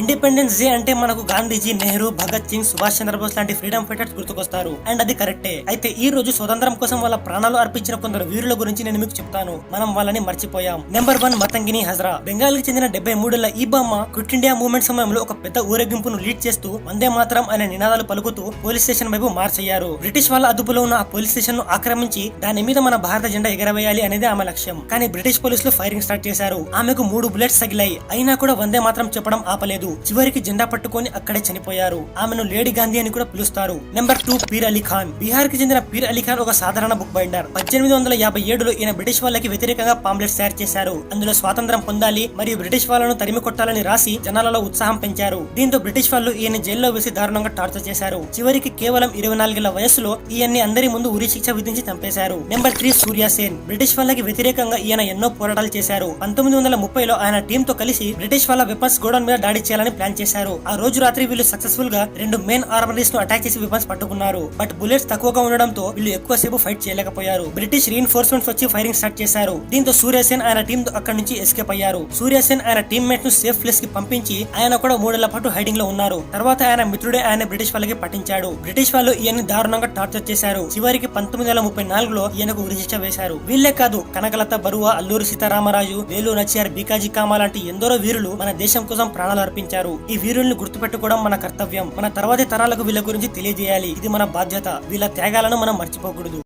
Independence day అంటే మనకు గాంధీజీ, నెహ్రూ, భగత్ సింగ్, సుభాష్ చంద్రబోస్ లాంటి ఫ్రీడమ్ ఫైటర్స్ గుర్తుకొస్తారు. అండ్ అది కరెక్టే. అయితే ఈ రోజు స్వతంత్రం కోసం వాళ్ళ ప్రాణాలు అర్పించిన కొందరు వీరుల గురించి నేను మీకు చెప్తాను. మనం వాళ్ళని మర్చిపోయాం. నెంబర్ 1 మతంగిని హజ్రా. బెంగాల్ కి చెందిన 73 ఈ బొమ్మ క్విట్ ఇండియా మూవ్మెంట్ సమయంలో ఒక పెద్ద ఊరేగింపును లీడ్ చేస్తూ వందే మాత్రం అనే నినాదాలు పలుకుతూ పోలీస్ స్టేషన్ వైపు మార్చ్ అయ్యారు. బ్రిటిష్ వాళ్ళ అదుపులో ఉన్న ఆ పోలీస్ స్టేషన్ ను ఆక్రమించి దాని మీద మన భారత జెండా ఎగరవేయాలి అనేది ఆమె లక్ష్యం. కానీ బ్రిటిష్ పోలీసులు ఫైరింగ్ స్టార్ట్ చేశారు. ఆమెకు 3 బుల్లెట్స్ తగిలాయి. అయినా కూడా వందే మాత్రం చెప్పడం ఆపలేదు. చివరికి జెండా పట్టుకొని అక్కడే చనిపోయారు. ఆమెను లేడీ గాంధీ అని కూడా పిలుస్తారు. నెంబర్ 2 పీర్ అలీ ఖాన్. బీహార్ కి చెందిన పీర్ అలీ ఖాన్ ఒక సాధారణ బుక్ బైండర్. 1857లో ఈయన బ్రిటిష్ వాళ్ళకి వ్యతిరేకంగా పాంప్లెట్స్ తయారు చేశారు. అందులో స్వాతంత్రం పొందాలి మరియు బ్రిటిష్ వాళ్ళను తరిమి కొట్టాలని రాసి జనాలలో ఉత్సాహం పెంచారు. దీంతో బ్రిటిష్ వాళ్ళు ఈయన జైల్లో వేసి దారుణంగా టార్చర్ చేశారు. చివరికి కేవలం 24 ఏళ్ల వయసులో ఈయన్ని అందరి ముందు ఉరి శిక్ష విధించి చంపేశారు. నెంబర్ 3 సూర్య సేన్. బ్రిటిష్ వాళ్ళకి వ్యతిరేకంగా ఈయన ఎన్నో పోరాటాలు చేశారు. 1930లో ఆయన టీమ్ తో కలిసి బ్రిటిష్ వాళ్ళ వెపన్స్ గోడౌన్ మీద దాడి చేయాలని ప్లాన్ చేశారు. ఆ రోజు రాత్రి వీళ్ళు సక్సెస్ఫుల్ గా 2 మెయిన్ ఆర్మరీస్ ను అటాక్ చేసి వెపన్స్ పట్టుకున్నారు. బట్ బుల్లెట్స్ తక్కువగా ఉండడంతో వీళ్ళు ఎక్కువసేపు ఫైట్ చేయలేకపోయారు. బ్రిటిష్ రీఇన్ఫోర్స్మెంట్స్ వచ్చి ఫైరింగ్ స్టార్ట్ చేశారు. దీంతో సూర్యసేన్ ఆయన టీమ్ తో అక్కడి నుంచి ఎస్కేప్ అయ్యారు. సూర్యసేన్ ఆయన టీమ్మేట్స్ ను సేఫ్ ప్లేస్ కి పంపించి ఆయన కూడా 3 ఏళ్ల పాటు హైడింగ్ లో ఉన్నారు. తర్వాత ఆయన మిత్రుడే ఆయన బ్రిటిష్ వాళ్ళకి పట్టించాడు. బ్రిటిష్ వాళ్ళు ఈయన్ని దారుణంగా టార్చర్ చేశారు. చివరికి 1934లో ఈయనకు ఉరిశిక్ష వేశారు. వీళ్లే కాదు, కనకలత బరువా, అల్లూరి సీతారామరాజు, వేలు నచ్చియార్, బీకాజీ కామా లాంటి ఎందరో వీరులు మన దేశం కోసం ప్రాణాలు అర్పించారు. ఈ వీరుల్ని గుర్తుపెట్టుకోవడం మన కర్తవ్యం. మన తర్వాతి తరాలకు వీళ్ళ గురించి తెలియజేయాలి. ఇది మన బాధ్యత. వీళ్ళ త్యాగాలను మనం మర్చిపోకూడదు.